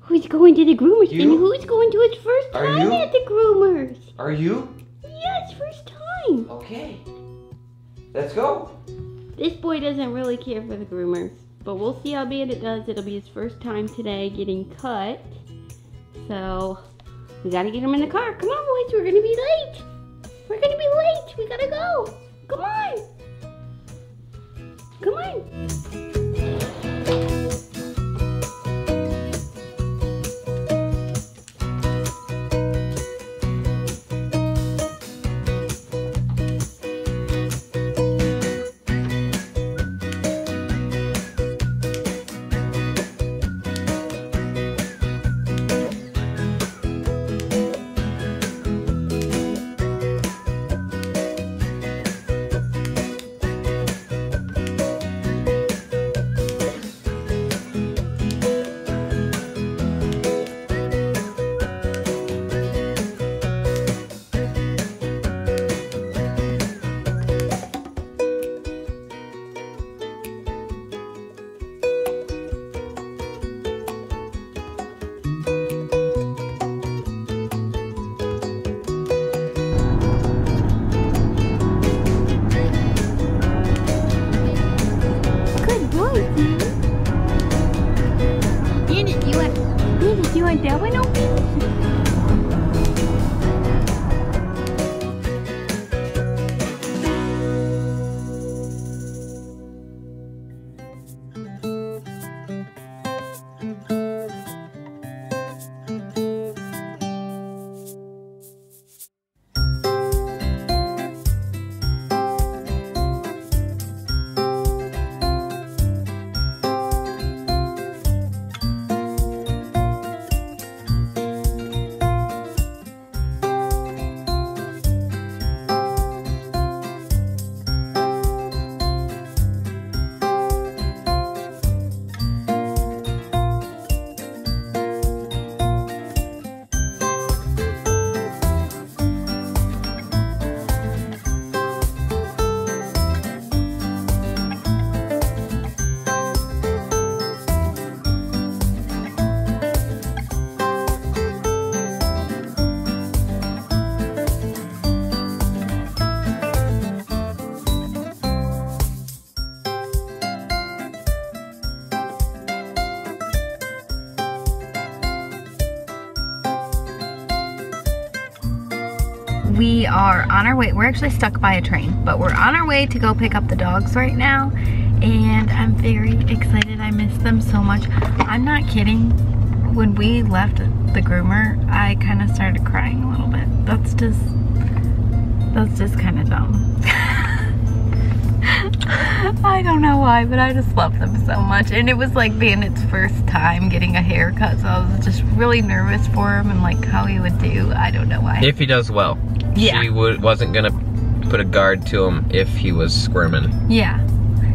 Who's going to the groomers? You? And who's going to his first time at the groomers? Are you? Yeah, it's first time. Okay. Let's go. This boy doesn't really care for the groomers, but we'll see how Bandit does. It'll be his first time today getting cut. So, we gotta get him in the car. Come on, boys, we're gonna be late. We're gonna be late. We gotta go. Come on. Come on. You want that one open? We are on our way. We're actually stuck by a train, but we're on our way to go pick up the dogs right now, and I'm very excited. I miss them so much. I'm not kidding. When we left the groomer, I kind of started crying a little bit. That's just kind of dumb. I don't know why, but I just love them so much. And it was like Bandit's first time getting a haircut, so I was just really nervous for him and like how he would do. I don't know why. If he does well. Yeah. She wasn't gonna put a guard to him if he was squirming. Yeah.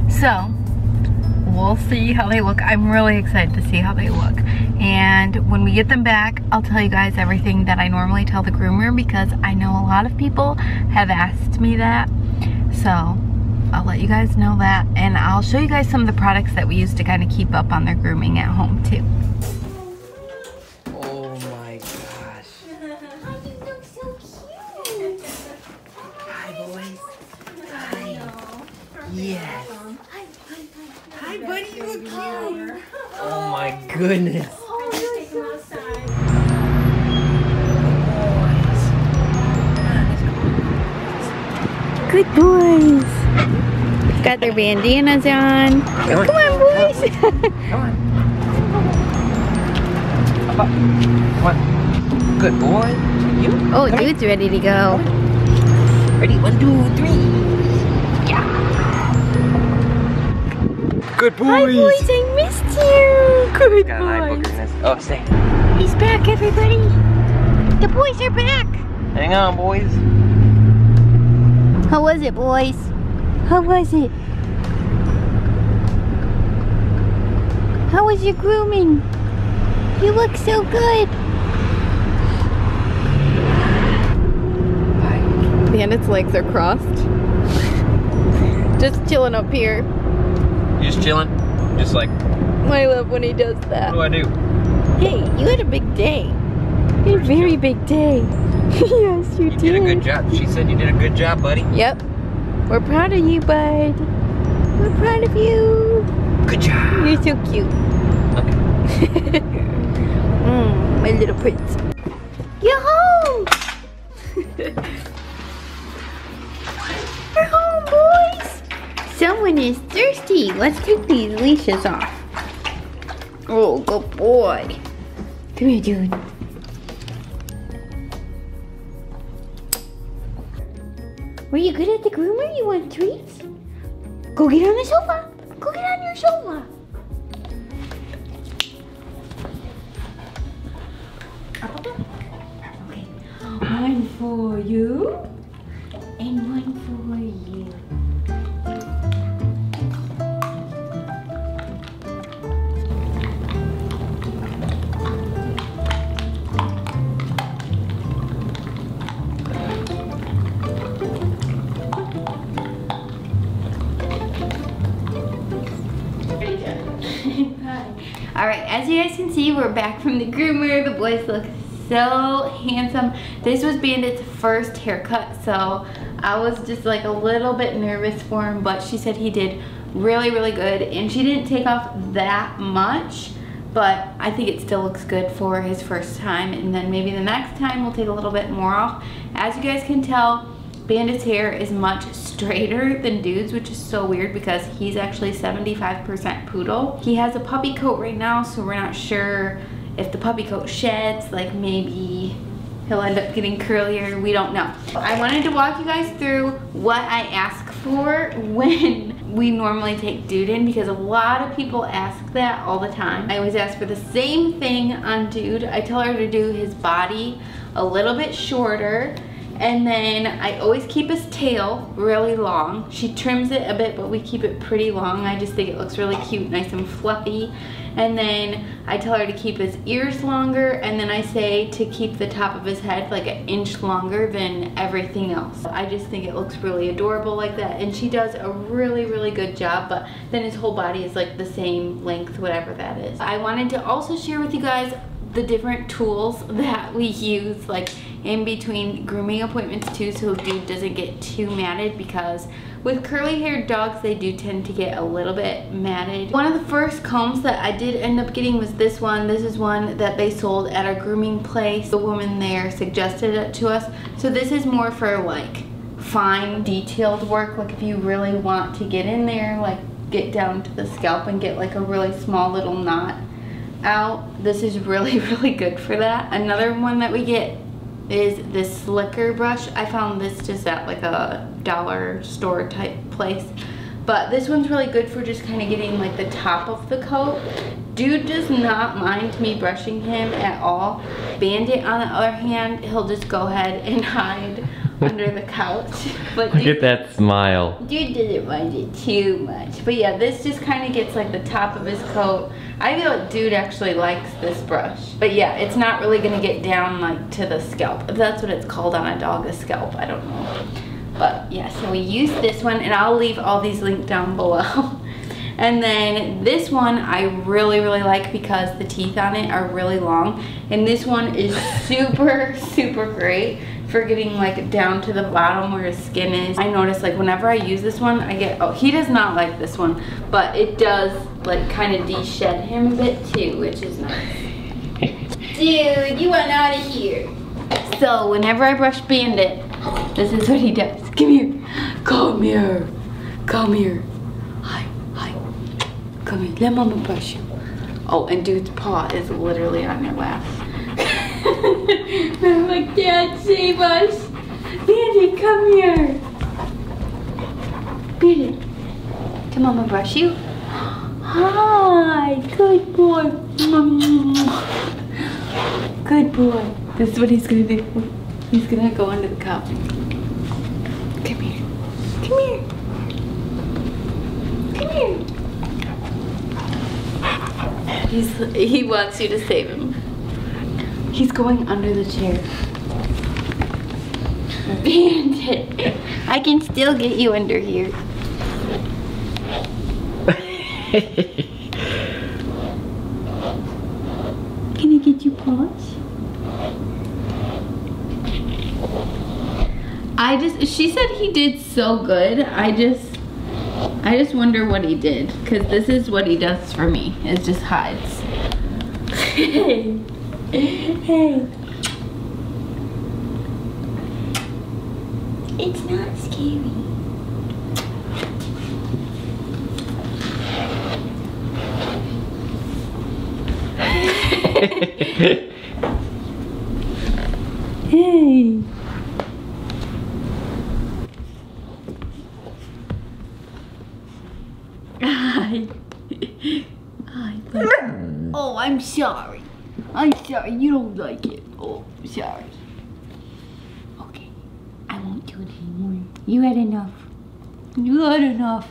So, we'll see how they look. I'm really excited to see how they look. And when we get them back, I'll tell you guys everything that I normally tell the groomer, because I know a lot of people have asked me that. So, I'll let you guys know that. And I'll show you guys some of the products that we use to kind of keep up on their grooming at home too. Oh my gosh. You look so cute. Hi, boys. Hi. Yes. Hi, buddy. You look cute. Oh my goodness. Oh, you're so sad. Good boys. Got their bandanas on. Come on, boys. Come on. Up, up. Come on. Good boy. You? Oh, dude's ready to go. Ready? 1, 2, 3. Yeah. Good boys. Hi, boys. I missed you. Good Got an eye boys. booger in this. Oh, stay. He's back, everybody. The boys are back. Hang on, boys. How was it, boys? How was it? How was your grooming? You look so good. Bandit's legs are crossed. Just chilling up here. You just chilling? Just like, I love when he does that. what do I do? Hey, you had a big day. You had a very big day. Yes, you did. You did a good job. She said you did a good job, buddy. Yep. We're proud of you, bud. We're proud of you. Good job. You're so cute. Okay. My little prince. You're home. We're home, boys. Someone is thirsty. Let's take these leashes off. Oh, good boy. Come here, dude. Were you good at the groomer? You want treats? Go get on the sofa. Go get on your sofa. Okay. One for you and one for you. Alright, as you guys can see, we're back from the groomer. The boys look so handsome. This was Bandit's first haircut, so I was just like a little bit nervous for him, but she said he did really, really good, and she didn't take off that much, but I think it still looks good for his first time, and then maybe the next time we'll take a little bit more off. As you guys can tell, Bandit's hair is much straighter than Dude's, which is so weird because he's actually 75% poodle. He has a puppy coat right now, so we're not sure if the puppy coat sheds, like maybe he'll end up getting curlier, we don't know. I wanted to walk you guys through what I ask for when we normally take Dude in, because a lot of people ask that all the time. I always ask for the same thing on Dude. I tell her to do his body a little bit shorter, and then I always keep his tail really long. She trims it a bit, but we keep it pretty long. I just think it looks really cute, nice and fluffy. And then I tell her to keep his ears longer, and then I say to keep the top of his head like an inch longer than everything else. I just think it looks really adorable like that, and she does a really, really good job, but then his whole body is like the same length, whatever that is. I wanted to also share with you guys the different tools that we use like in between grooming appointments too, so Dude doesn't get too matted, because with curly haired dogs they do tend to get a little bit matted. One of the first combs that I did end up getting was this one. This is one that they sold at our grooming place. The woman there suggested it to us. So this is more for like fine detailed work, like if you really want to get in there, like get down to the scalp and get like a really small little knot out. This is really, really good for that. Another one that we get is this slicker brush. I found this just at like a dollar store type place, but this one's really good for just kind of getting like the top of the coat. Dude does not mind me brushing him at all. Bandit, on the other hand, he'll just go ahead and hide under the couch. But Look at that smile. Dude doesn't mind it too much. But yeah, this just kind of gets like the top of his coat. I feel like Dude actually likes this brush. But yeah, it's not really gonna get down like to the scalp. If that's what it's called on a dog, a scalp, I don't know. But yeah, so we use this one, and I'll leave all these linked down below. And then this one I really, really like because the teeth on it are really long. And this one is super, super great for getting like down to the bottom where his skin is. I notice like whenever I use this one, I get, oh, he does not like this one, but it does like kind of de-shed him a bit too, which is nice. Dude, you want out of here. So whenever I brush Bandit, this is what he does. Come here. Come here. Come here. Hi. Hi. Come here. Let Mama brush you. Oh, and Dude's paw is literally on your lap. I'm like, Dad, save us. Bandit, come here. Bandit, can Mama brush you? Hi, good boy. Good boy. This is what he's gonna do. He's gonna go under the cup. Come here. Come here. Come here. He wants you to save him. He's going under the chair. Bandit, I can still get you under here. Can you get your paws? She said he did so good. I just wonder what he did, because this is what he does for me. It just hides. Hey. Hey. It's not scary. Hey. Hi. Hi. Oh, I'm sorry. I'm sorry. You don't like it. Oh, sorry. Okay. I won't do it anymore. You had enough. You had enough.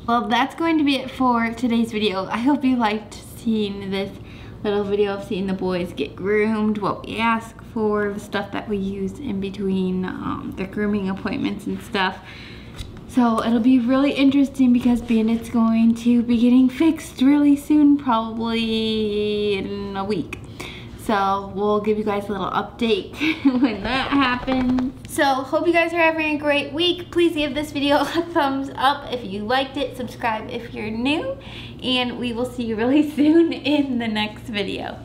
Well, that's going to be it for today's video. I hope you liked seeing this little video of seeing the boys get groomed, what we ask for, the stuff that we use in between the grooming appointments and stuff. So it'll be really interesting because Bandit's going to be getting fixed really soon, probably in a week. So we'll give you guys a little update when that happens. So hope you guys are having a great week. Please give this video a thumbs up if you liked it. Subscribe if you're new. And we will see you really soon in the next video.